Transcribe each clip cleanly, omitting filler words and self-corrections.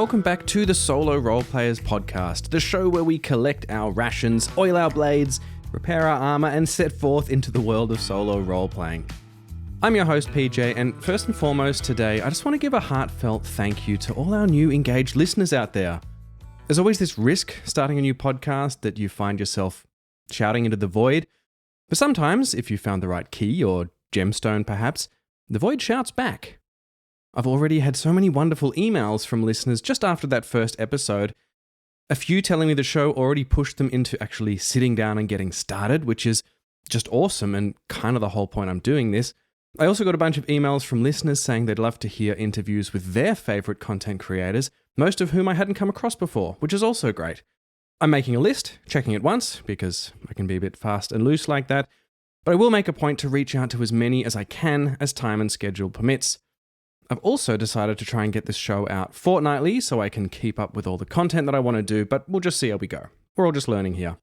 welcome back to the SoloRolePlayers podcast, the show where we collect our rations, oil our blades, repair our armor, and set forth into the world of solo role-playing. I'm your host, PJ, and first and foremost today, I just want to give a heartfelt thank you to all our new engaged listeners out there. There's always this risk starting a new podcast that you find yourself shouting into the void, but sometimes, if you found the right key or gemstone perhaps, the void shouts back. I've already had so many wonderful emails from listeners just after that first episode, a few telling me the show already pushed them into actually sitting down and getting started, which is just awesome and kind of the whole point I'm doing this. I also got a bunch of emails from listeners saying they'd love to hear interviews with their favorite content creators, most of whom I hadn't come across before, which is also great. I'm making a list, checking it once, because I can be a bit fast and loose like that, but I will make a point to reach out to as many as I can as time and schedule permits. I've also decided to try and get this show out fortnightly so I can keep up with all the content that I want to do, but we'll just see how we go. We're all just learning here.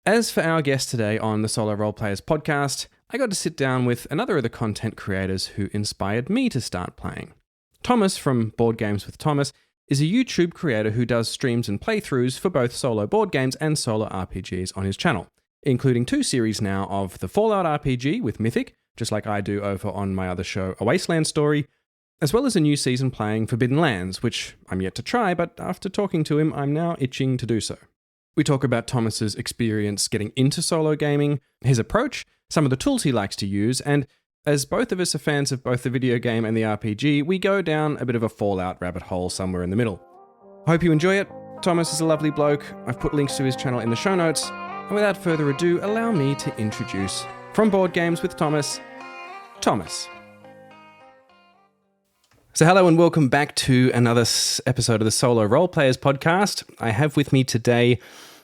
As for our guest today on the SoloRolePlayers podcast, I got to sit down with another of the content creators who inspired me to start playing. Thomas from Board Games with Thomas is a YouTube creator who does streams and playthroughs for both solo board games and solo RPGs on his channel, including 2 series now of the Fallout RPG with Mythic, just like I do over on my other show, A Wasteland Story, as well as a new season playing Forbidden Lands, which I'm yet to try, but after talking to him, I'm now itching to do so. We talk about Thomas's experience getting into solo gaming, his approach, some of the tools he likes to use, and as both of us are fans of both the video game and the RPG, we go down a bit of a Fallout rabbit hole somewhere in the middle. I hope you enjoy it. Thomas is a lovely bloke. I've put links to his channel in the show notes. And without further ado, allow me to introduce, from Board Games with Thomas, Thomas. So hello and welcome back to another episode of the SoloRolePlayers podcast. I have with me today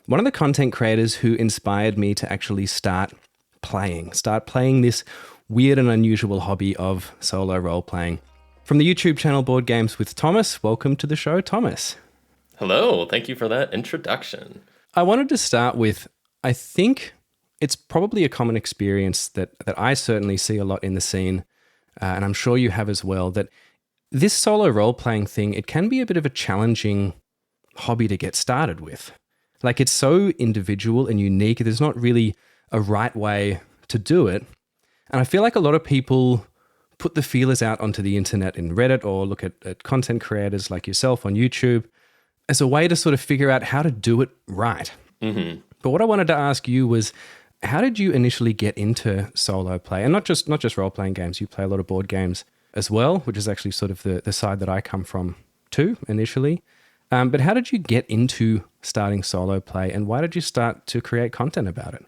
one of the content creators who inspired me to actually start playing this weird and unusual hobby of solo role-playing. From the YouTube channel Board Games with Thomas, welcome to the show, Thomas. Hello, thank you for that introduction. I wanted to start with, I think it's probably a common experience that I certainly see a lot in the scene, and I'm sure you have as well, that this solo role-playing thing, it can be a bit of a challenging hobby to get started with. Like, it's so individual and unique. There's not really a right way to do it. And I feel like a lot of people put the feelers out onto the internet in Reddit or look at content creators like yourself on YouTube as a way to sort of figure out how to do it right. Mm-hmm. But what I wanted to ask you was, how did you initially get into solo play? And not just role-playing games, you play a lot of board games as well, which is actually sort of the side that I come from too, initially. But how did you get into starting solo play, and why did you start to create content about it?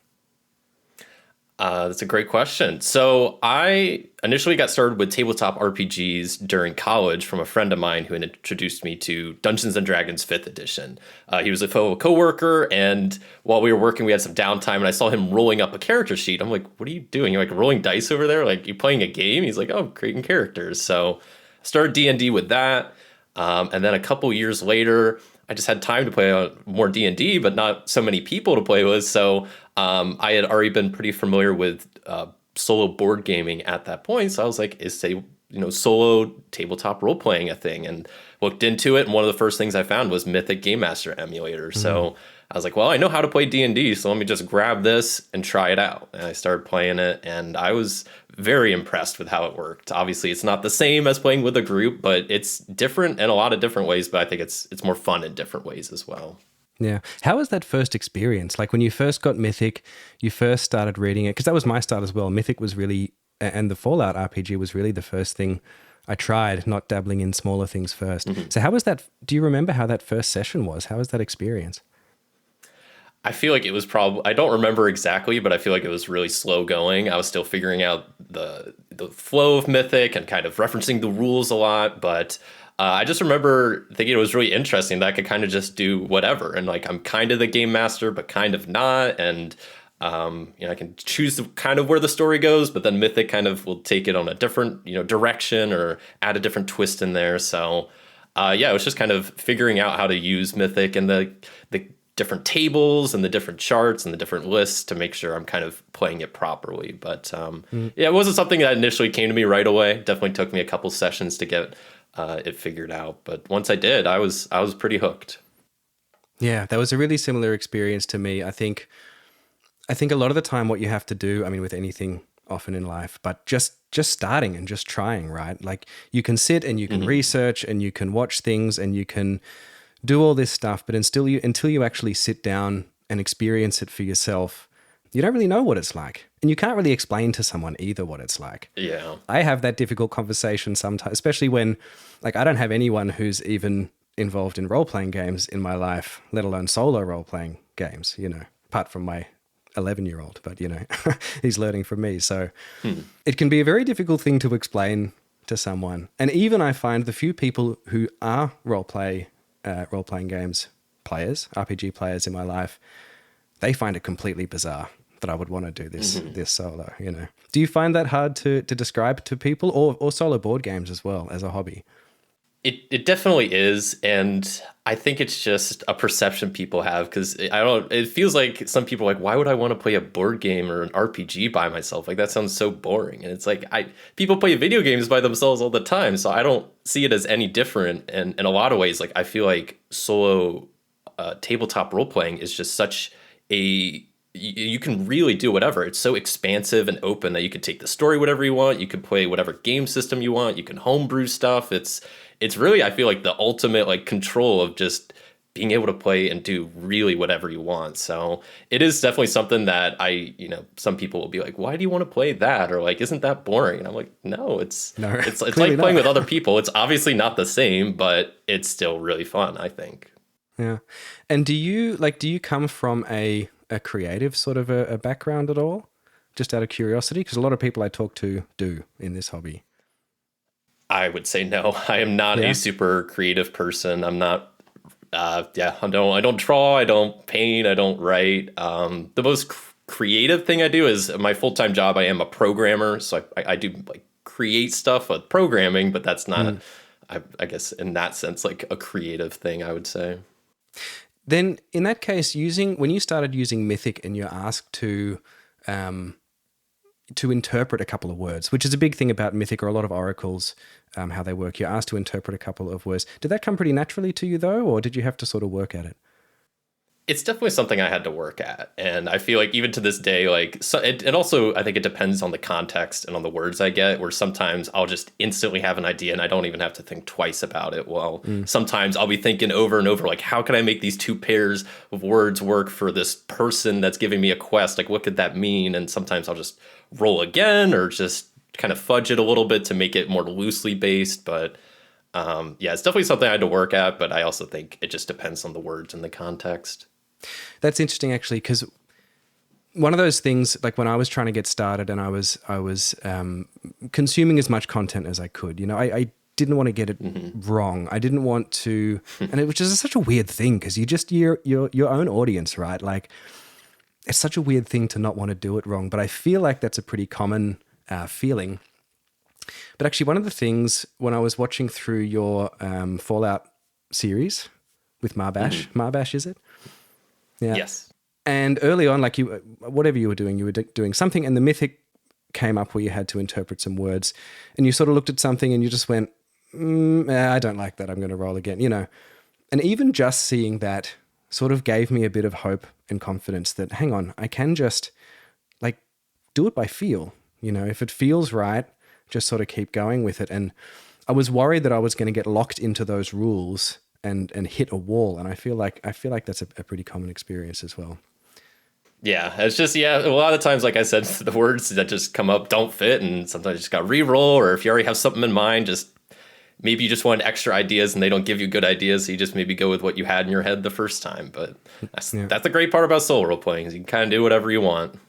That's a great question. So I initially got started with tabletop RPGs during college from a friend of mine who had introduced me to Dungeons & Dragons 5th edition. He was a fellow coworker, and while we were working, we had some downtime, and I saw him rolling up a character sheet. I'm like, what are you doing? You're like rolling dice over there? Like, you playing a game? He's like, oh, creating characters. So I started D&D with that. And then a couple years later, I just had time to play more D&D, but not so many people to play with. So I had already been pretty familiar with solo board gaming at that point. So I was like, is solo tabletop role playing a thing? And looked into it. And one of the first things I found was Mythic Game Master Emulator. Mm-hmm. So I was like, well, I know how to play D&D, so let me just grab this and try it out. And I started playing it, and I was very impressed with how it worked. Obviously, it's not the same as playing with a group, but it's different in a lot of different ways, but I think it's more fun in different ways as well. Yeah. How was that first experience? Like, when you first got Mythic, you first started reading it, because that was my start as well. Mythic was really, and the Fallout RPG was really the first thing I tried, not dabbling in smaller things first. Mm-hmm. So how was that? Do you remember how that first session was? How was that experience? I feel like it was I don't remember exactly, but I feel like it was really slow going. I was still figuring out the flow of Mythic and kind of referencing the rules a lot. But I just remember thinking it was really interesting that I could kind of just do whatever. And like, I'm kind of the game master, but kind of not. And I can choose kind of where the story goes, but then Mythic kind of will take it on a different, direction or add a different twist in there. So it was just kind of figuring out how to use Mythic and the different tables and the different charts and the different lists to make sure I'm kind of playing it properly. But it wasn't something that initially came to me right away. Definitely took me a couple sessions to get it figured out. But once I did, I was pretty hooked. Yeah, that was a really similar experience to me. I think a lot of the time what you have to do, I mean, with anything often in life, but just starting and just trying, right? Like you can sit and you can research and you can watch things and you can do all this stuff, but until you actually sit down and experience it for yourself, you don't really know what it's like. And you can't really explain to someone either what it's like. Yeah. I have that difficult conversation sometimes, especially when, like, I don't have anyone who's even involved in role-playing games in my life, let alone solo role-playing games, apart from my 11-year-old, but, he's learning from me. So it can be a very difficult thing to explain to someone. And even I find the few people who are role-playing games players, RPG players in my life, they find it completely bizarre that I would want to do this solo, Do you find that hard to describe to people or solo board games as well as a hobby? It definitely is, and I think it's just a perception people have because it feels like some people are like, why would I want to play a board game or an RPG by myself? Like that sounds so boring. And it's like people play video games by themselves all the time, so I don't see it as any different. And in a lot of ways, like I feel like solo tabletop role playing is just such a you can really do whatever. It's so expansive and open that you can take the story whatever you want. You can play whatever game system you want. You can homebrew stuff. It's really, I feel like, the ultimate like control of just being able to play and do really whatever you want. So it is definitely something that some people will be like, why do you want to play that? Or like, isn't that boring? And I'm like, no, it's like playing with other people. It's obviously not the same, but it's still really fun, I think. Yeah. And do you come from a creative sort of a background at all? Just out of curiosity? Because a lot of people I talk to do in this hobby. I would say no. I am not a super creative person. I'm not. I don't draw. I don't paint. I don't write. The most creative thing I do is my full-time job. I am a programmer, so I do like create stuff with programming, but that's not. I guess in that sense, like a creative thing, I would say. Then, in that case, when you started using Mythic and you're asked to interpret a couple of words, which is a big thing about Mythic or a lot of oracles, how they work. You're asked to interpret a couple of words. Did that come pretty naturally to you, though, or did you have to sort of work at it? It's definitely something I had to work at. And I feel like even to this day, like, so it also, I think it depends on the context and on the words I get, where sometimes I'll just instantly have an idea and I don't even have to think twice about it. Well, sometimes I'll be thinking over and over, like, how can I make these two pairs of words work for this person that's giving me a quest? Like, what could that mean? And sometimes I'll just roll again or just kind of fudge it a little bit to make it more loosely based. But it's definitely something I had to work at, but I also think it just depends on the words and the context. That's interesting, actually, because one of those things, like when I was trying to get started and I was consuming as much content as I could, I didn't want to get it wrong. I didn't want to, and it was just such a weird thing because you're your own audience, right? Like it's such a weird thing to not want to do it wrong, but I feel like that's a pretty common feeling. But actually, one of the things when I was watching through your Fallout series with Marbash, Marbash, is it? Yeah. Yes. And early on, like whatever you were doing something, and the Mythic came up where you had to interpret some words, and you sort of looked at something and you just went, I don't like that. I'm going to roll again, And even just seeing that sort of gave me a bit of hope and confidence that, hang on, I can just like do it by feel. If it feels right, just sort of keep going with it. And I was worried that I was going to get locked into those rules and hit a wall. And I feel like that's a pretty common experience as well. Yeah, it's just, a lot of times, like I said, the words that just come up don't fit. And sometimes you just got to re-roll, or if you already have something in mind, maybe you just want extra ideas and they don't give you good ideas. So you just maybe go with what you had in your head the first time. But that's the great part about solo role playing is you can kind of do whatever you want.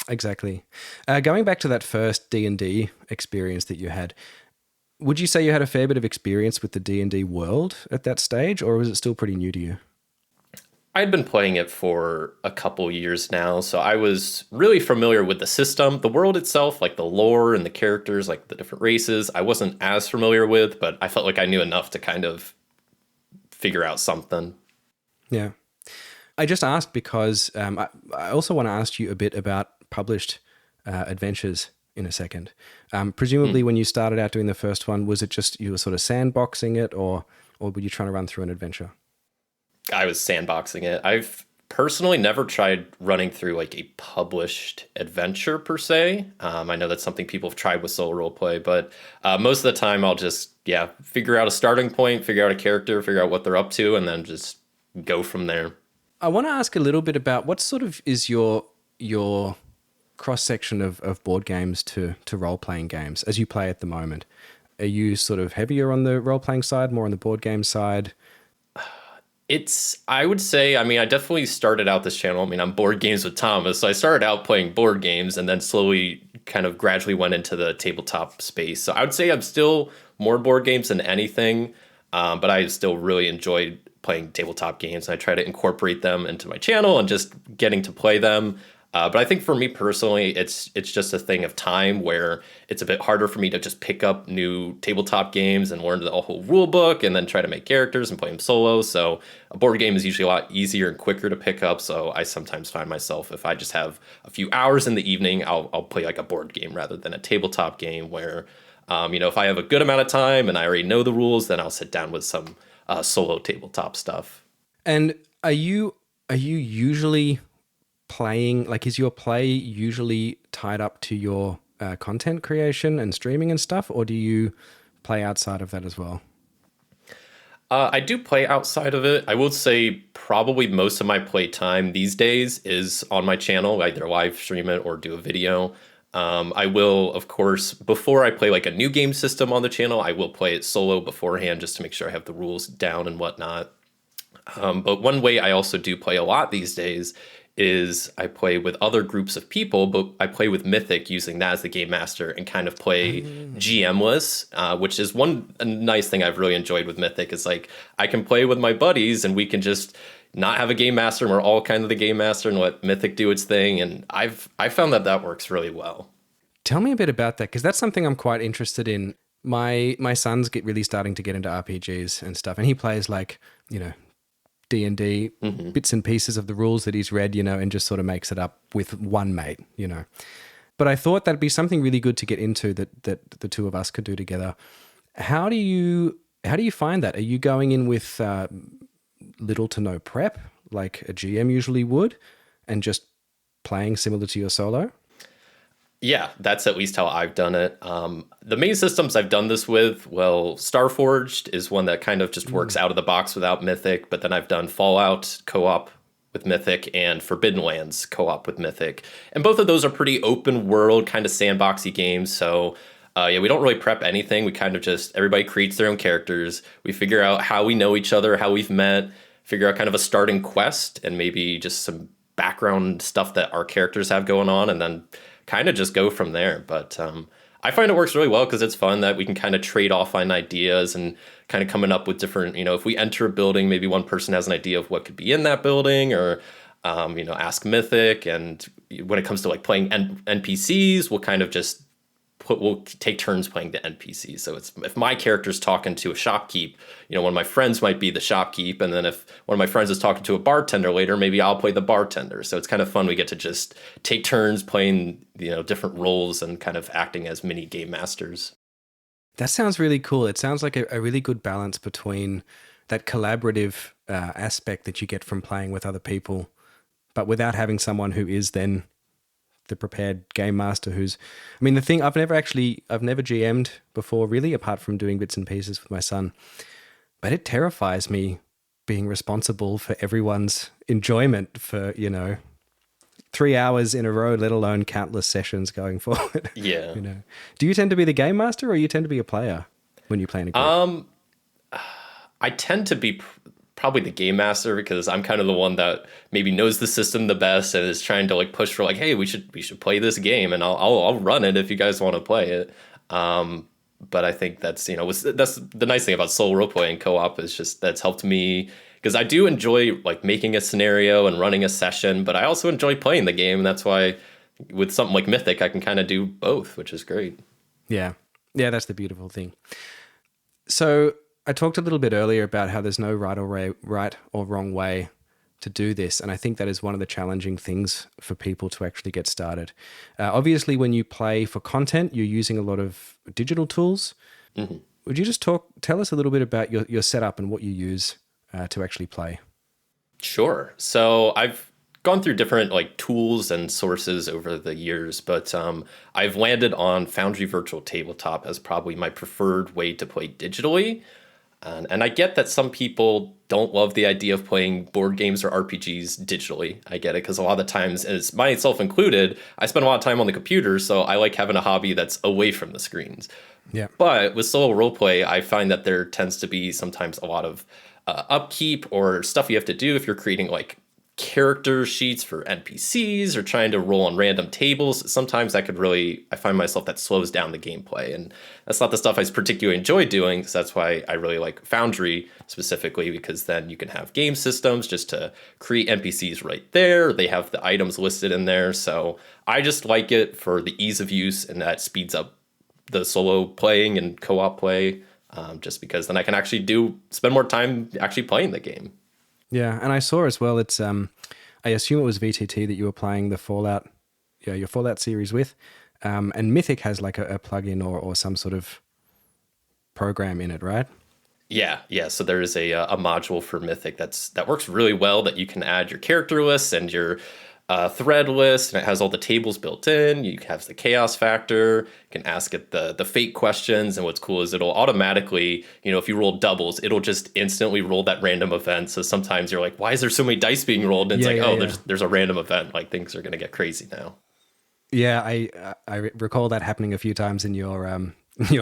Exactly. Going back to that first D&D experience that you had, would you say you had a fair bit of experience with the D&D world at that stage, or was it still pretty new to you? I'd been playing it for a couple years now, so I was really familiar with the system. The world itself, like the lore and the characters, like the different races, I wasn't as familiar with, but I felt like I knew enough to kind of figure out something. Yeah. I just asked because I also want to ask you a bit about published adventures in a second. Presumably when you started out doing the first one, was it just you were sort of sandboxing it, or were you trying to run through an adventure? I was sandboxing it. I've personally never tried running through like a published adventure per se. I know that's something people have tried with solo roleplay, but most of the time I'll just, figure out a starting point, figure out a character, figure out what they're up to, and then just go from there. I want to ask a little bit about what sort of is your cross-section of board games to role-playing games as you play at the moment. Are you sort of heavier on the role-playing side, more on the board game side? I would say, I definitely started out this channel. I'm Board Games with Thomas. So I started out playing board games and then slowly kind of gradually went into the tabletop space. So I would say I'm still more board games than anything, but I still really enjoyed playing tabletop games. And I try to incorporate them into my channel and just getting to play them. But I think for me personally, it's just a thing of time where it's a bit harder for me to just pick up new tabletop games and learn the whole rule book and then try to make characters and play them solo. So a board game is usually a lot easier and quicker to pick up. So I sometimes find myself, if I just have a few hours in the evening, I'll play like a board game rather than a tabletop game where, if I have a good amount of time and I already know the rules, then I'll sit down with some solo tabletop stuff. And are you usually playing, like, is your play usually tied up to your content creation and streaming and stuff, or do you play outside of that as well? I do play outside of it. I will say probably most of my play time these days is on my channel, either live stream it or do a video. I will, of course, before I play like a new game system on the channel, I will play it solo beforehand just to make sure I have the rules down and whatnot. But one way I also do play a lot these days is I play with other groups of people, but I play with Mythic using that as the game master and kind of play GM-less, which is a nice thing I've really enjoyed with Mythic is like I can play with my buddies and we can just not have a game master and we're all kind of the game master and let Mythic do its thing. And I found that works really well. Tell me a bit about that, because that's something I'm quite interested in. My son's really starting to get into RPGs and stuff, and he plays like, D&D, bits and pieces of the rules that he's read, and just sort of makes it up with one mate, But I thought that'd be something really good to get into that the two of us could do together. How do you find that? Are you going in with little to no prep, like a GM usually would, and just playing similar to your solo? Yeah, that's at least how I've done it. The main systems I've done this with, well, StarForged is one that kind of just works out of the box without Mythic, but then I've done Fallout co-op with Mythic and Forbidden Lands co-op with Mythic. And both of those are pretty open world, kind of sandboxy games. So we don't really prep anything. We kind of just, everybody creates their own characters. We figure out how we know each other, how we've met, figure out kind of a starting quest and maybe just some background stuff that our characters have going on, and then kind of just go from there. But I find it works really well because it's fun that we can kind of trade off on ideas and kind of coming up with different, if we enter a building, maybe one person has an idea of what could be in that building, or, ask Mythic. And when it comes to like playing NPCs, we'll kind of just we'll take turns playing the NPCs. So it's, if my character's talking to a shopkeep, one of my friends might be the shopkeep. And then if one of my friends is talking to a bartender later, maybe I'll play the bartender. So it's kind of fun. We get to just take turns playing, different roles and kind of acting as mini game masters. That sounds really cool. It sounds like a really good balance between that collaborative aspect that you get from playing with other people, but without having someone who is then the prepared game master the thing, I've never GM'd before really, apart from doing bits and pieces with my son, but it terrifies me being responsible for everyone's enjoyment for, 3 hours in a row, let alone countless sessions going forward. Yeah. Do you tend to be the game master or you tend to be a player when you play in a group? I tend to be probably the game master because I'm kind of the one that maybe knows the system the best and is trying to like push for like, hey, we should play this game and I'll run it if you guys want to play it. But I think that's that's the nice thing about solo role-playing co-op is just that's helped me because I do enjoy like making a scenario and running a session, but I also enjoy playing the game, and that's why with something like Mythic I can kind of do both, which is great. Yeah, that's the beautiful thing. So I talked a little bit earlier about how there's no right or wrong way to do this, and I think that is one of the challenging things for people to actually get started. Obviously, when you play for content, you're using a lot of digital tools. Mm-hmm. Would you just tell us a little bit about your setup and what you use to actually play? Sure. So I've gone through different like tools and sources over the years, but I've landed on Foundry Virtual Tabletop as probably my preferred way to play digitally. And I get that some people don't love the idea of playing board games or RPGs digitally. I get it, because a lot of the times, as myself included, I spend a lot of time on the computer, so I like having a hobby that's away from the screens. Yeah. But with solo roleplay, I find that there tends to be sometimes a lot of upkeep or stuff you have to do if you're creating like character sheets for NPCs or trying to roll on random tables. Sometimes that could really, I find myself that slows down the gameplay. And that's not the stuff I particularly enjoy doing. So that's why I really like Foundry specifically, because then you can have game systems just to create NPCs right there. They have the items listed in there. So I just like it for the ease of use, and that speeds up the solo playing and co-op play, just because then I can actually spend more time actually playing the game. Yeah, and I saw as well, it's I assume it was VTT that you were playing the Fallout, your Fallout series with, and Mythic has like a plugin or some sort of program in it, right? Yeah. So there is a module for Mythic that works really well, that you can add your character lists and your thread list, and it has all the tables built in. You have the chaos factor. You can ask it the fate questions, and what's cool is it'll automatically, if you roll doubles, it'll just instantly roll that random event. So sometimes you're like, why is there so many dice being rolled? And it's there's a random event. Like, things are going to get crazy now. Yeah, I recall that happening a few times in your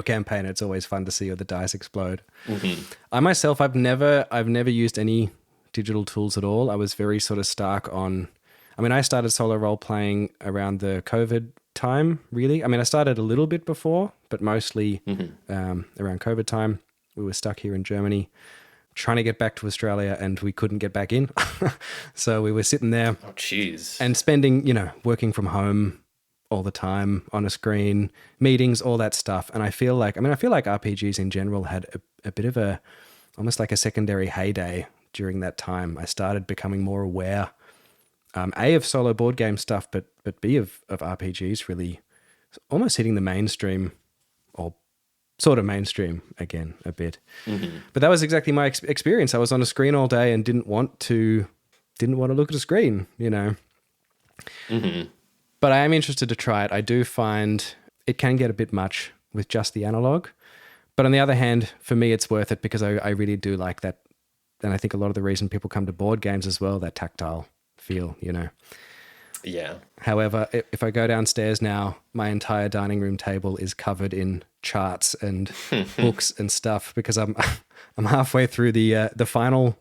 campaign. It's always fun to see all the dice explode. Mm-hmm. I myself, I've never used any digital tools at all. I was very sort of stark on. I mean, I started solo role playing around the COVID time, really. I mean, I started a little bit before, but mostly around COVID time. We were stuck here in Germany, trying to get back to Australia, and we couldn't get back in. So we were sitting there. Oh, jeez. And spending, working from home all the time on a screen, meetings, all that stuff. And I feel like RPGs in general had a bit of almost like a secondary heyday during that time. I started becoming more aware, A, of solo board game stuff, but B, of RPGs really almost hitting the mainstream, or sort of mainstream again a bit. Mm-hmm. But that was exactly my experience. I was on a screen all day and didn't want to look at a screen, Mm-hmm. But I am interested to try it. I do find it can get a bit much with just the analog. But on the other hand, for me, it's worth it because I really do like that. And I think a lot of the reason people come to board games as well, that tactile feel, Yeah. However, if I go downstairs now, my entire dining room table is covered in charts and books and stuff, because I'm halfway through the final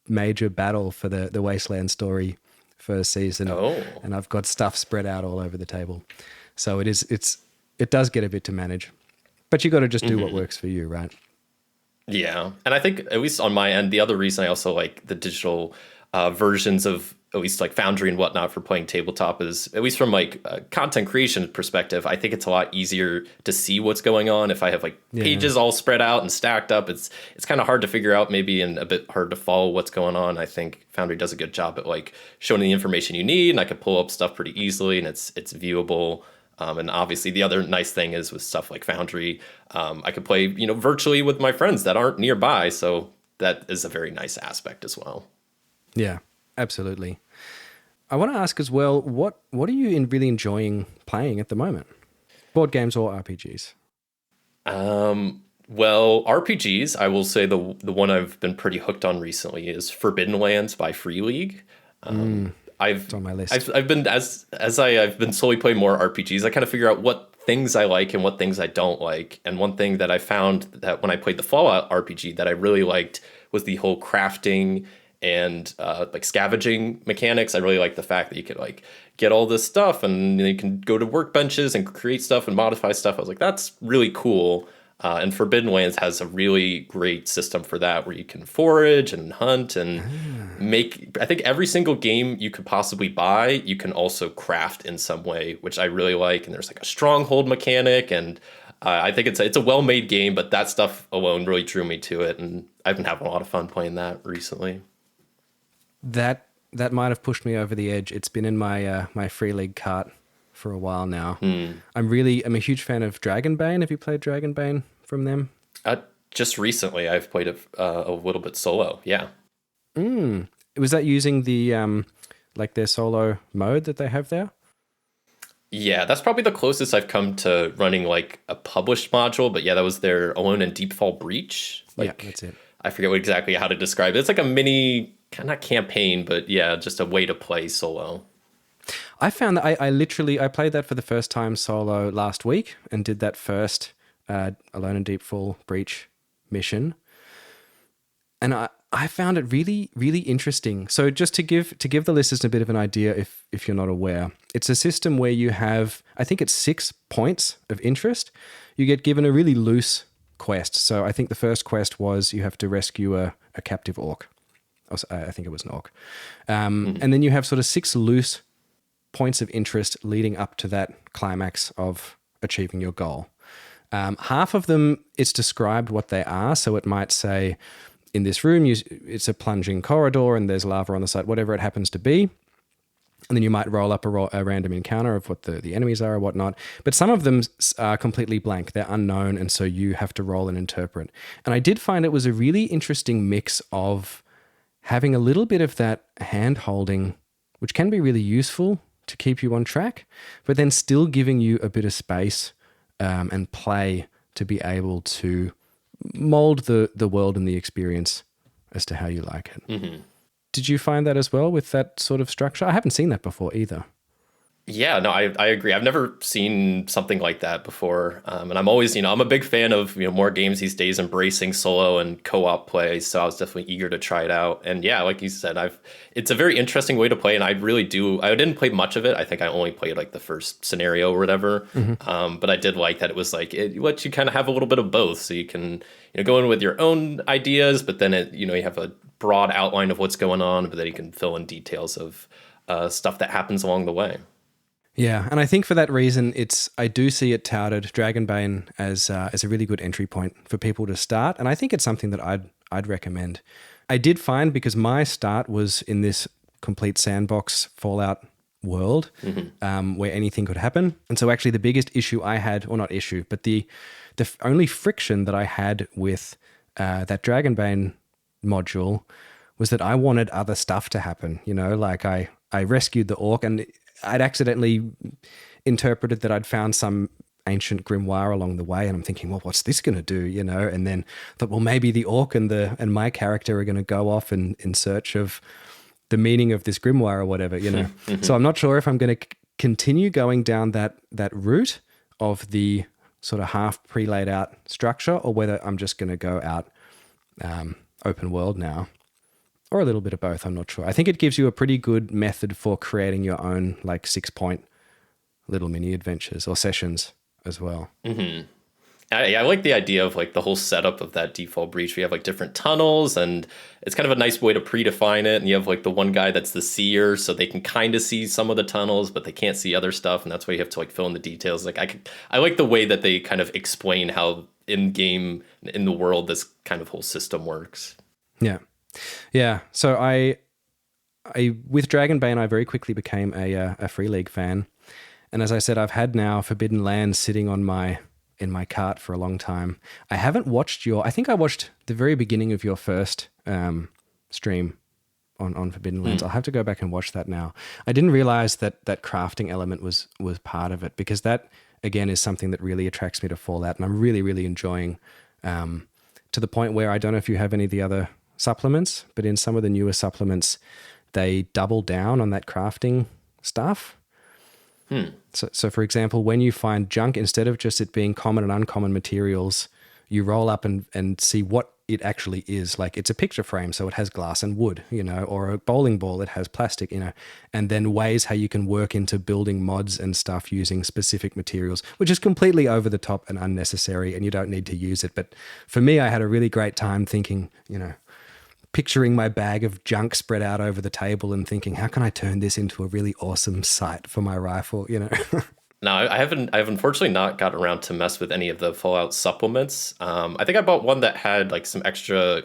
major battle for the Wasteland story first season. Oh. And I've got stuff spread out all over the table. So it does get a bit to manage. But you got to just do what works for you, right? Yeah. And I think, at least on my end, the other reason I also like the digital versions of at least like Foundry and whatnot for playing tabletop is, at least from like a content creation perspective, I think it's a lot easier to see what's going on. If I have like pages all spread out and stacked up, it's kind of hard to figure out maybe, and a bit hard to follow what's going on. I think Foundry does a good job at like showing the information you need, and I can pull up stuff pretty easily, and it's viewable. And obviously the other nice thing is with stuff like Foundry, I could play, virtually with my friends that aren't nearby. So that is a very nice aspect as well. Yeah, absolutely. I want to ask as well, what are you really enjoying playing at the moment? Board games or RPGs? Well, RPGs, I will say the one I've been pretty hooked on recently is Forbidden Lands by Free League. It's on my list. I've been I've been slowly playing more RPGs. I kind of figure out what things I like and what things I don't like. And one thing that I found that when I played the Fallout RPG that I really liked was the whole crafting and like scavenging mechanics. I really like the fact that you could like get all this stuff and you can go to workbenches and create stuff and modify stuff. I was like, that's really cool. And Forbidden Lands has a really great system for that, where you can forage and hunt and make. I think every single game you could possibly buy, you can also craft in some way, which I really like. And there's like a stronghold mechanic, and I think it's a well-made game. But that stuff alone really drew me to it, and I've been having a lot of fun playing that recently. That that might have pushed me over the edge. It's been in my my Free League cart for a while now. I'm a huge fan of DragonBane. Have you played DragonBane from them? Just recently, I've played a little bit solo. Yeah. Was that using the like their solo mode that they have there? Yeah, that's probably the closest I've come to running like a published module. But yeah, that was their Alone in Deepfall Breach. Like, yeah, that's it. I forget exactly how to describe it. It's like a mini, not campaign, but yeah, just a way to play solo. I found that I played that for the first time solo last week and did that first Alone in Deepfall Breach mission. And I found it really, really interesting. So just to give the listeners a bit of an idea, if you're not aware, it's a system where you have, I think it's 6 points of interest. You get given a really loose quest. So I think the first quest was you have to rescue a captive orc. I think it was an orc. And then you have sort of 6 loose points of interest leading up to that climax of achieving your goal. Half of them, it's described what they are. So it might say, in this room, it's a plunging corridor and there's lava on the side, whatever it happens to be. And then you might roll up a random encounter of what the enemies are or whatnot. But some of them are completely blank. They're unknown, and so you have to roll and interpret. And I did find it was a really interesting mix of having a little bit of that hand-holding, which can be really useful to keep you on track, but then still giving you a bit of space and play to be able to mold the world and the experience as to how you like it. Did you find that as well with that sort of structure? I haven't seen that before either. Yeah, no, I agree. I've never seen something like that before. And I'm always, I'm a big fan of, more games these days embracing solo and co-op play. So I was definitely eager to try it out. And yeah, like you said, it's a very interesting way to play. And I didn't play much of it. I think I only played like the first scenario or whatever. But I did like that it was like, it lets you kind of have a little bit of both. So you can, go in with your own ideas, but then you have a broad outline of what's going on, but then you can fill in details of stuff that happens along the way. Yeah, and I think for that reason, I do see it touted, DragonBane, as a really good entry point for people to start, and I think it's something that I'd recommend. I did find, because my start was in this complete sandbox Fallout world, where anything could happen, and so actually the biggest issue I had, or not issue, but the only friction that I had with that DragonBane module was that I wanted other stuff to happen. Like I rescued the orc, and I'd accidentally interpreted that I'd found some ancient grimoire along the way, and I'm thinking, well, what's this going to do? And then thought, well, maybe the orc and my character are going to go off in search of the meaning of this grimoire or whatever, So I'm not sure if I'm going to continue going down that route of the sort of half pre-laid out structure, or whether I'm just going to go out open world now. Or a little bit of both, I'm not sure. I think it gives you a pretty good method for creating your own 6-point little mini adventures or sessions as well. I like the idea of the whole setup of that default breach. We have different tunnels, and it's kind of a nice way to predefine it. And you have the one guy that's the seer, so they can kind of see some of the tunnels, but they can't see other stuff, and that's why you have to fill in the details. I like the way that they kind of explain how in game in the world this kind of whole system works. Yeah. So I with DragonBane, I very quickly became a Free League fan, and as I said, I've had now Forbidden Lands sitting in my cart for a long time. I haven't watched I think I watched the very beginning of your first stream on Forbidden Lands. I'll have to go back and watch that now. I didn't realize that crafting element was part of it, because that again is something that really attracts me to Fallout, and I'm really, really enjoying to the point where I don't know if you have any of the other supplements, but in some of the newer supplements, they double down on that crafting stuff. So for example, when you find junk, instead of just it being common and uncommon materials, you roll up and see what it actually is. It's a picture frame, so it has glass and wood, or a bowling ball, it has plastic, and then ways how you can work into building mods and stuff using specific materials, which is completely over the top and unnecessary, and you don't need to use it. But for me, I had a really great time thinking, picturing my bag of junk spread out over the table and thinking, how can I turn this into a really awesome sight for my rifle, No, I've unfortunately not got around to mess with any of the Fallout supplements. I think I bought one that had some extra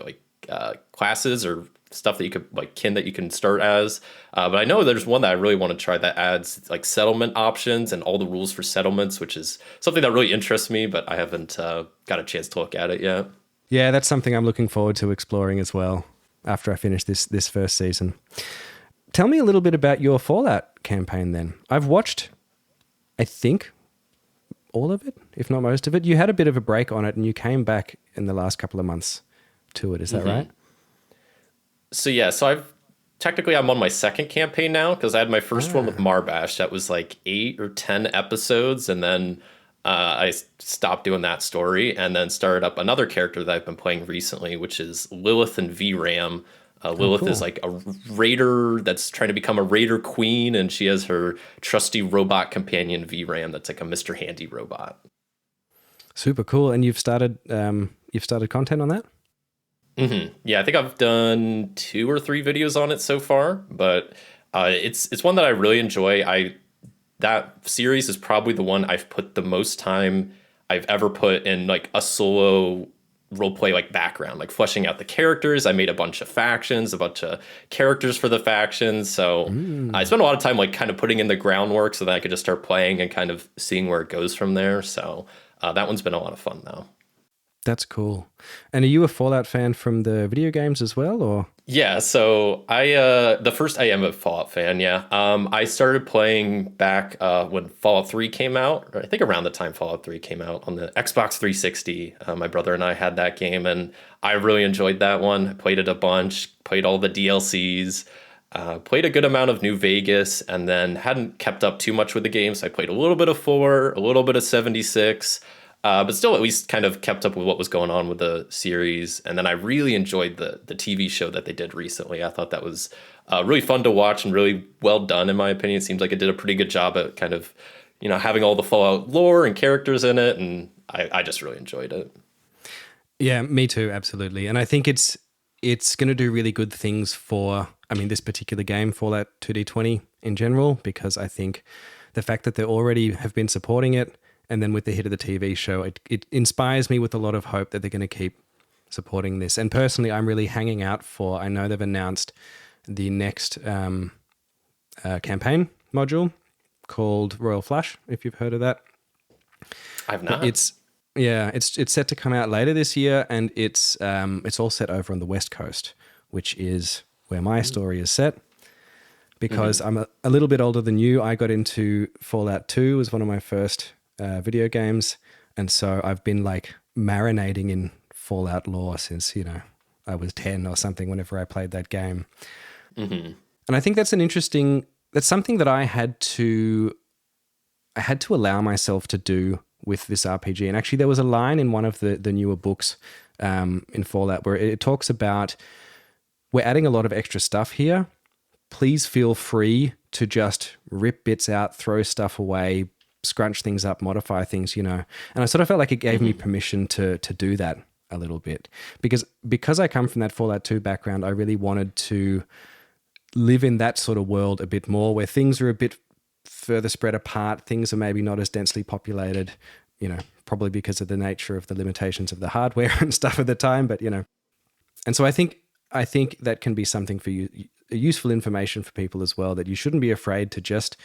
classes or stuff that you could like kin that you can start as. But I know there's one that I really want to try that adds like settlement options and all the rules for settlements, which is something that really interests me, but I haven't got a chance to look at it yet. Yeah, that's something I'm looking forward to exploring as well after I finish this first season. Tell me a little bit about your Fallout campaign then. I've watched, I think, all of it, if not most of it. You had a bit of a break on it and you came back in the last couple of months to it. Is that right? So yeah, I'm on my second campaign now because I had my first one with Marbash that was like 8 or 10 episodes, and then I stopped doing that story and then started up another character that I've been playing recently, which is Lilith and VRAM. Lilith is like a raider that's trying to become a raider queen, and she has her trusty robot companion VRAM that's like a Mr. Handy robot. Super cool. And you've started content on that? Mm-hmm. Yeah, I think I've done 2 or 3 videos on it so far, but it's one that I really enjoy. That series is probably the one I've put the most time I've ever put in like a solo roleplay like background, like fleshing out the characters. I made a bunch of factions, a bunch of characters for the factions. So I spent a lot of time like kind of putting in the groundwork so that I could just start playing and kind of seeing where it goes from there. So that one's been a lot of fun though. That's cool. And are you a Fallout fan from the video games as well, or? Yeah, so I am a Fallout fan, yeah. I started playing back when Fallout 3 came out, or I think around the time Fallout 3 came out on the Xbox 360. My brother and I had that game, and I really enjoyed that one. I played it a bunch, played all the DLCs, played a good amount of New Vegas, and then hadn't kept up too much with the game, so I played a little bit of 4, a little bit of 76, but still at least kind of kept up with what was going on with the series. And then I really enjoyed the TV show that they did recently. I thought that was really fun to watch and really well done, in my opinion. It seems like it did a pretty good job at kind of, having all the Fallout lore and characters in it. And I just really enjoyed it. Yeah, me too. Absolutely. And I think it's going to do really good things for, this particular game, Fallout 2D20 in general, because I think the fact that they already have been supporting it, and then with the hit of the TV show, it inspires me with a lot of hope that they're going to keep supporting this. And personally, I'm really hanging out for, I know they've announced the next campaign module called Royal Flush, if you've heard of that. I've not. It's set to come out later this year, and it's all set over on the West Coast, which is where my story is set. Because I'm a little bit older than you, I got into Fallout 2 as one of my first video games, and so I've been like marinating in Fallout lore since I was 10 or something whenever I played that game. And I think that's something that I had to allow myself to do with this RPG. And actually there was a line in one of the newer books in Fallout where it talks about, we're adding a lot of extra stuff here, please feel free to just rip bits out, throw stuff away, scrunch things up, modify things, And I sort of felt like it gave me permission to do that a little bit. Because I come from that Fallout 2 background, I really wanted to live in that sort of world a bit more, where things are a bit further spread apart, things are maybe not as densely populated, probably because of the nature of the limitations of the hardware and stuff at the time, but And so I think that can be something for you, useful information for people as well, that you shouldn't be afraid to just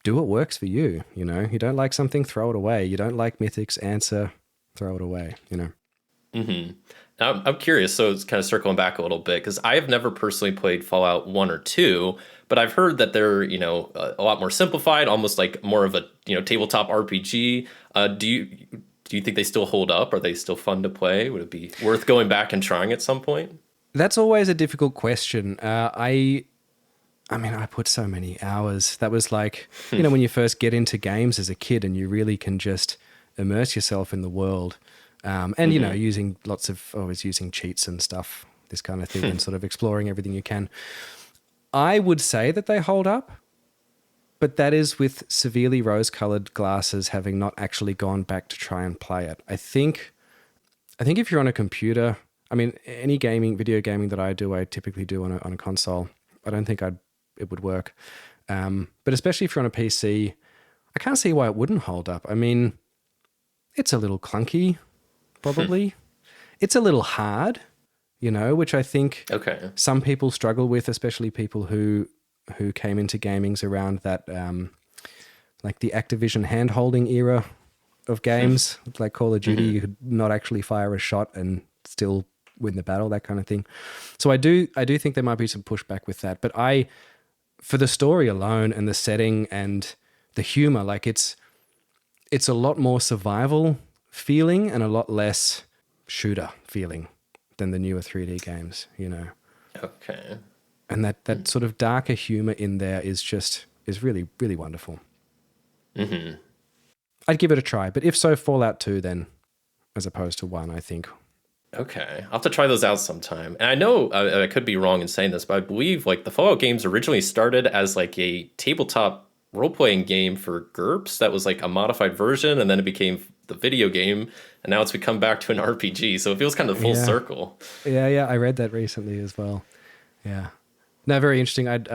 do what works for you. You don't like something, throw it away. You don't like Mythic's answer, throw it away. Now, I'm curious, so it's kind of circling back a little bit, because I have never personally played Fallout 1 or 2, but I've heard that they're, a lot more simplified, almost like more of a, tabletop RPG. Do you think they still hold up? Are they still fun to play? Would it be worth going back and trying at some point? That's always a difficult question. I put so many hours. That was like, when you first get into games as a kid and you really can just immerse yourself in the world. And, using using cheats and stuff, this kind of thing, and sort of exploring everything you can. I would say that they hold up, but that is with severely rose-colored glasses, having not actually gone back to try and play it. I think if you're on a computer, any video gaming that I do, I typically do on a console. I don't think it would work. But especially if you're on a PC, I can't see why it wouldn't hold up. It's a little clunky, probably. It's a little hard. which I think Okay. some people struggle with, especially people who came into gamings around that, like the Activision hand-holding era of games, like Call of Duty. You could not actually fire a shot and still win the battle, that kind of thing. So I do think there might be some pushback with that. But for the story alone and the setting and the humor, like it's a lot more survival feeling and a lot less shooter feeling than the newer 3D games, Okay. And that sort of darker humor in there is really, really wonderful. I'd give it a try, but if so, Fallout 2 then, as opposed to 1, I think. Okay, I'll have to try those out sometime. And I know I could be wrong in saying this, but I believe like the Fallout games originally started as like a tabletop role-playing game for GURPS that was like a modified version, and then it became the video game, and now it's become back to an RPG. So it feels kind of full circle. Yeah, I read that recently as well. Yeah, no, very interesting. I'd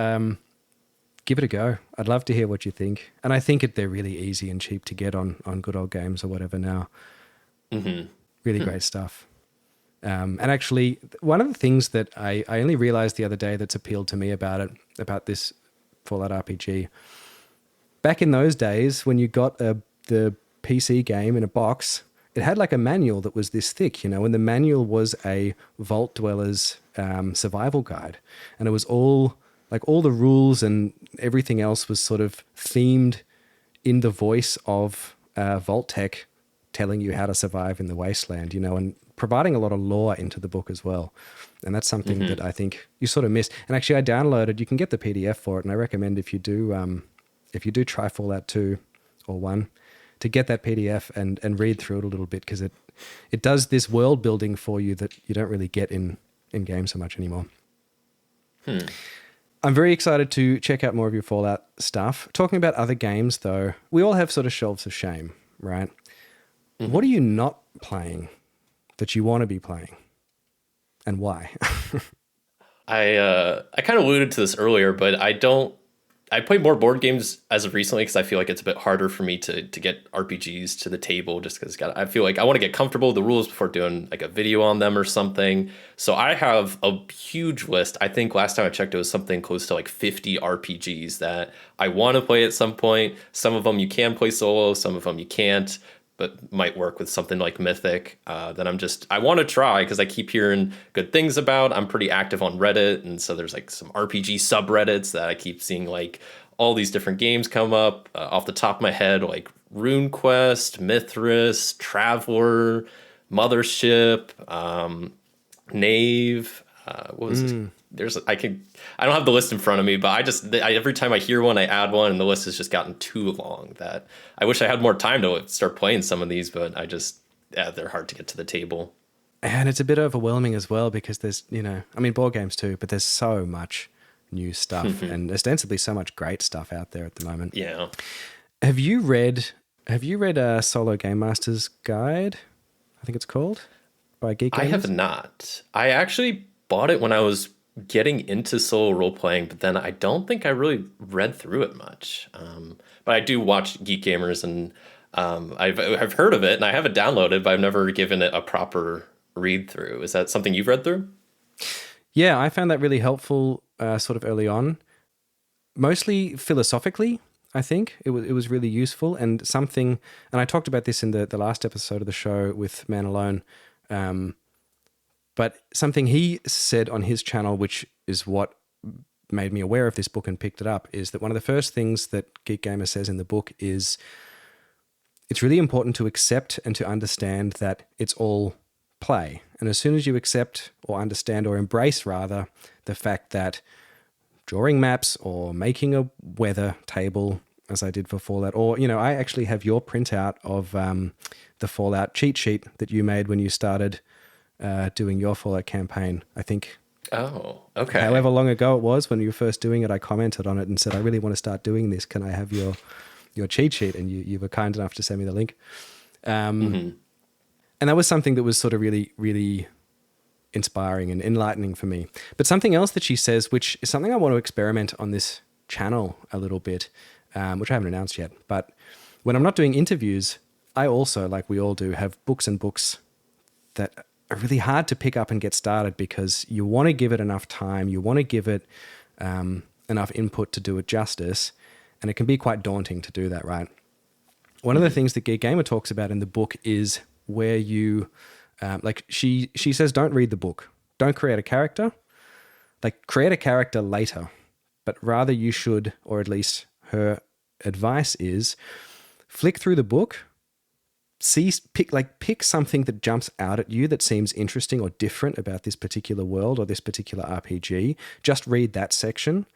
give it a go. I'd love to hear what you think. And I think they're really easy and cheap to get on Good Old Games or whatever now. Really great stuff. And actually, one of the things that I only realized the other day that's appealed to me about this Fallout RPG, back in those days when you got the PC game in a box, it had like a manual that was this thick, and the manual was a Vault Dweller's survival guide. And it was all the rules and everything else was sort of themed in the voice of Vault Tech telling you how to survive in the wasteland, and providing a lot of lore into the book as well. And that's something that I think you sort of miss. And actually, I downloaded, you can get the PDF for it, and I recommend if you do try Fallout 2 or 1, to get that PDF and read through it a little bit, because it does this world building for you that you don't really get in games so much anymore. I'm very excited to check out more of your Fallout stuff. Talking about other games, though, we all have sort of shelves of shame, right? What are you not playing that you want to be playing, and why? I kind of alluded to this earlier, but I play more board games as of recently because I feel like it's a bit harder for me to get RPGs to the table, just because I feel like I want to get comfortable with the rules before doing like a video on them or something. So I have a huge list. I think last time I checked, it was something close to like 50 RPGs that I want to play at some point. Some of them you can play solo, some of them you can't, but might work with something like Mythic that I want to try because I keep hearing good things about. I'm pretty active on Reddit, and so there's like some RPG subreddits that I keep seeing like all these different games come up. Off the top of my head, like RuneQuest, Mithras, Traveler, Mothership, Knave. What was it? I don't have the list in front of me, but every time I hear one, I add one, and the list has just gotten too long that I wish I had more time to start playing some of these, but they're hard to get to the table. And it's a bit overwhelming as well, because there's, board games too, but there's so much new stuff and ostensibly so much great stuff out there at the moment. Yeah. Have you read Solo Game Master's Guide? I think it's called, by Geek Gamers? I have not. I actually bought it when I was getting into solo role playing, but then I don't think I really read through it much. But I do watch Geek Gamers, and I've heard of it, and I have it downloaded, but I've never given it a proper read through. Is that something you've read through? Yeah, I found that really helpful sort of early on. Mostly philosophically, I think. It was really useful, and I talked about this in the last episode of the show with Man Alone, but something he said on his channel, which is what made me aware of this book and picked it up, is that one of the first things that Geek Gamer says in the book is it's really important to accept and to understand that it's all play. And as soon as you accept or understand, or embrace rather, the fact that drawing maps or making a weather table, as I did for Fallout, or, I actually have your printout of the Fallout cheat sheet that you made when you started doing your Fallout campaign, I think. Oh, okay. However long ago it was when you were first doing it, I commented on it and said, I really want to start doing this. Can I have your cheat sheet? And you were kind enough to send me the link. And that was something that was sort of really, really inspiring and enlightening for me. But something else that she says, which is something I want to experiment on this channel a little bit, which I haven't announced yet. But when I'm not doing interviews, I also, like we all do, have books and books that really hard to pick up and get started because you want to give it enough time, you want to give it enough input to do it justice, and it can be quite daunting to do that, right? One of the things that Geek Gamer talks about in the book is where you, she says, don't read the book, don't create a character, like create a character later, but rather you should, or at least her advice is, flick through the book, pick something that jumps out at you that seems interesting or different about this particular world or this particular RPG. Just read that section.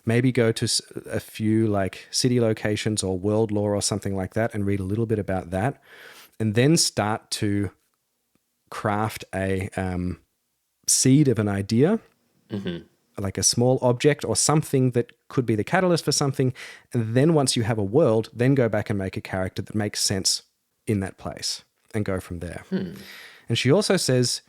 Maybe go to a few like city locations or world lore or something like that and read a little bit about that. And then start to craft a seed of an idea, like a small object or something that could be the catalyst for something. And then once you have a world, then go back and make a character that makes sense in that place and go from there. And she also says,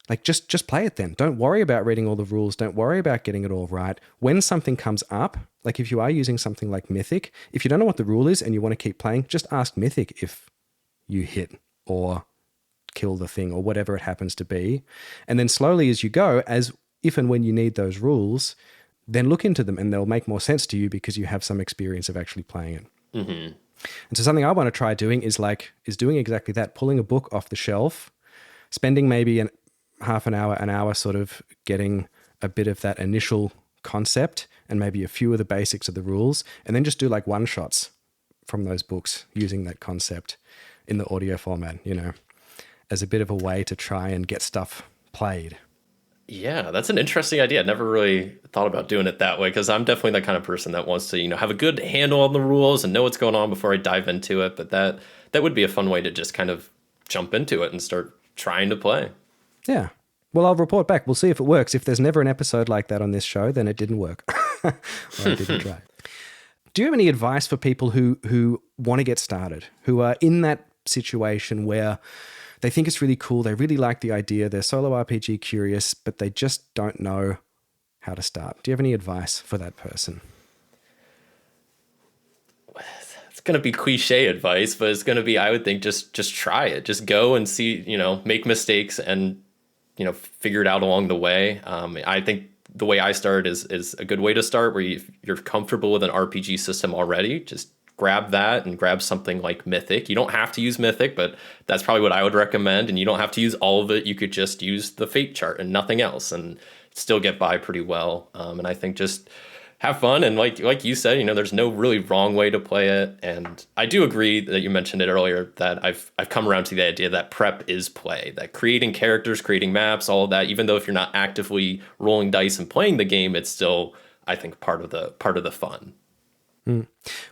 like, just play it then. Don't worry about reading all the rules. Don't worry about getting it all right. When something comes up, like if you are using something like Mythic, if you don't know what the rule is and you want to keep playing, just ask Mythic if you hit or kill the thing or whatever it happens to be. And then slowly as you go, as if and when you need those rules, then look into them and they'll make more sense to you because you have some experience of actually playing it. And so something I want to try doing is doing exactly that, pulling a book off the shelf, spending maybe half an hour sort of getting a bit of that initial concept and maybe a few of the basics of the rules, and then just do like one-shots from those books using that concept in the audio format, as a bit of a way to try and get stuff played. Yeah, that's an interesting idea. I never really thought about doing it that way because I'm definitely the kind of person that wants to, have a good handle on the rules and know what's going on before I dive into it. But that would be a fun way to just kind of jump into it and start trying to play. Yeah. Well, I'll report back. We'll see if it works. If there's never an episode like that on this show, then it didn't work. Or I didn't try. Do you have any advice for people who want to get started, who are in that situation where they think it's really cool, they really like the idea, they're solo RPG curious, but they just don't know how to start? Do you have any advice for that person? It's going to be cliche advice, but it's going to be, I would think, just try it. Just go and see, make mistakes and, figure it out along the way. I think the way I start is a good way to start, where you're comfortable with an RPG system already. Just grab that and grab something like Mythic. You don't have to use Mythic, but that's probably what I would recommend. And you don't have to use all of it. You could just use the fate chart and nothing else and still get by pretty well. And I think just have fun. And like you said, there's no really wrong way to play it. And I do agree that you mentioned it earlier, that I've come around to the idea that prep is play, that creating characters, creating maps, all of that, even though if you're not actively rolling dice and playing the game, it's still, I think, part of the fun.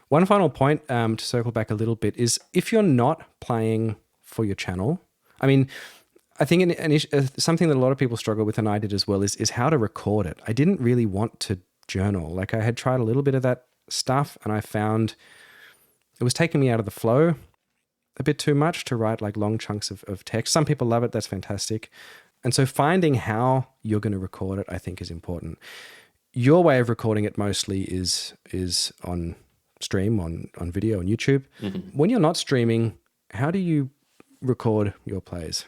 One final point to circle back a little bit is, if you're not playing for your channel, I mean, I think something that a lot of people struggle with, and I did as well, is how to record it. I didn't really want to journal. Like, I had tried a little bit of that stuff and I found it was taking me out of the flow a bit too much to write like long chunks of text. Some people love it. That's fantastic. And so finding how you're going to record it, I think, is important. Your way of recording it mostly is on stream, on video, on YouTube. When you're not streaming, how do you record your plays?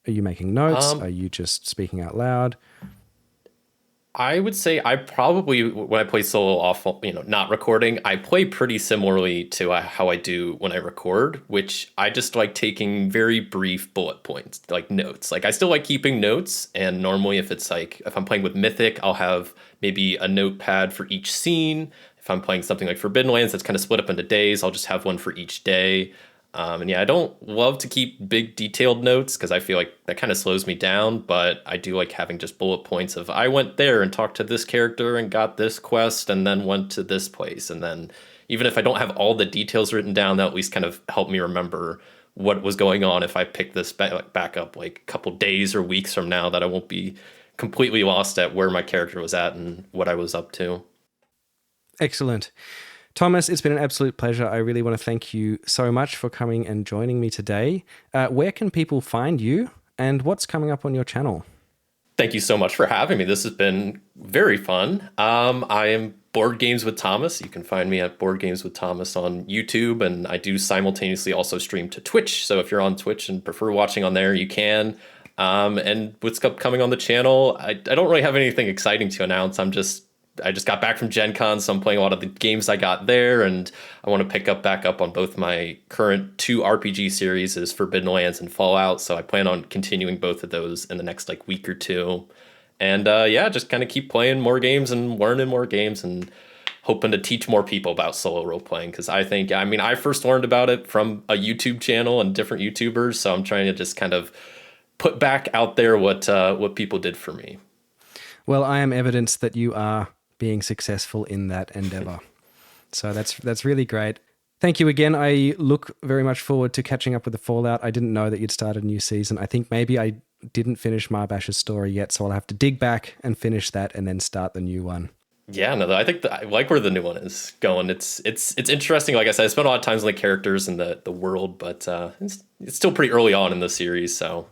Are you making notes? Are you just speaking out loud? I would say I probably, when I play solo off, not recording, I play pretty similarly to how I do when I record, which I just like taking very brief bullet points, like notes. Like, I still like keeping notes. And normally if I'm playing with Mythic, I'll have maybe a notepad for each scene. If I'm playing something like Forbidden Lands that's kind of split up into days, I'll just have one for each day. And yeah, I don't love to keep big detailed notes because I feel like that kind of slows me down, but I do like having just bullet points of, I went there and talked to this character and got this quest and then went to this place. And then even if I don't have all the details written down, that at least kind of help me remember what was going on if I pick this back up like a couple days or weeks from now, that I won't be completely lost at where my character was at and what I was up to. Excellent. Thomas, it's been an absolute pleasure. I really want to thank you so much for coming and joining me today. Where can people find you and what's coming up on your channel? Thank you so much for having me. This has been very fun. I am Board Games with Thomas. You can find me at Board Games with Thomas on YouTube, and I do simultaneously also stream to Twitch. So if you're on Twitch and prefer watching on there, you can. And what's coming on the channel, I don't really have anything exciting to announce. I just got back from Gen Con, so I'm playing a lot of the games I got there, and I want to pick back up on both my current 2 RPG series, is Forbidden Lands and Fallout. So I plan on continuing both of those in the next week or two. And just kind of keep playing more games and learning more games and hoping to teach more people about solo role playing. Because I first learned about it from a YouTube channel and different YouTubers. So I'm trying to just kind of put back out there what people did for me. Well, I am evidence that you are being successful in that endeavor. So that's really great. Thank you again. I look very much forward to catching up with the Fallout. I didn't know that you'd started a new season. I think maybe I didn't finish Marbash's story yet, so I'll have to dig back and finish that and then start the new one. Yeah, no, I think I like where the new one is going. It's interesting. Like I said, I spent a lot of time on the characters and the world, but it's still pretty early on in the series, so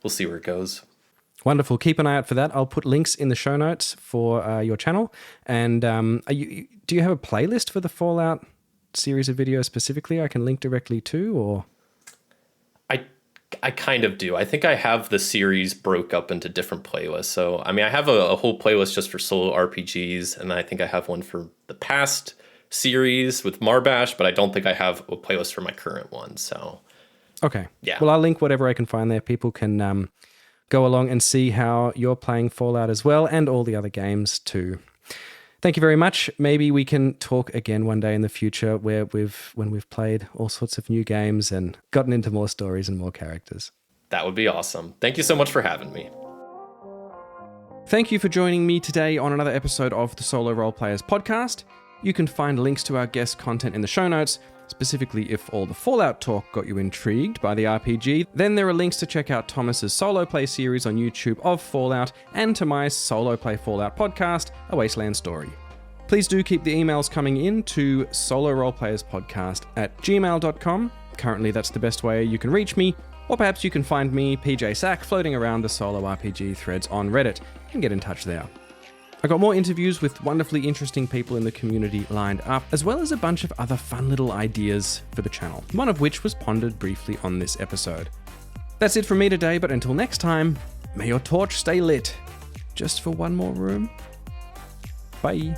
we'll see where it goes. Wonderful. Keep an eye out for that. I'll put links in the show notes for your channel. And do you have a playlist for the Fallout series of videos specifically I can link directly to, or? I kind of do. I think I have the series broke up into different playlists. So, I have a whole playlist just for solo RPGs, and I think I have one for the past series with Marbash, but I don't think I have a playlist for my current one. So, okay. Yeah. Well, I'll link whatever I can find there. People can go along and see how you're playing Fallout as well, and all the other games too. Thank you very much. Maybe we can talk again one day in the future when we've played all sorts of new games and gotten into more stories and more characters. That would be awesome. Thank you so much for having me. Thank you for joining me today on another episode of the Solo Roleplayers podcast. You can find links to our guest content in the show notes. Specifically, if all the Fallout talk got you intrigued by the RPG, then there are links to check out Thomas's solo play series on YouTube of Fallout and to my solo play Fallout podcast, A Wasteland Story. Please do keep the emails coming in to soloroleplayerspodcast@gmail.com. Currently, that's the best way you can reach me, or perhaps you can find me, PJ Sack, floating around the solo RPG threads on Reddit and get in touch there. I got more interviews with wonderfully interesting people in the community lined up, as well as a bunch of other fun little ideas for the channel, one of which was pondered briefly on this episode. That's it from me today, but until next time, may your torch stay lit. Just for one more room. Bye.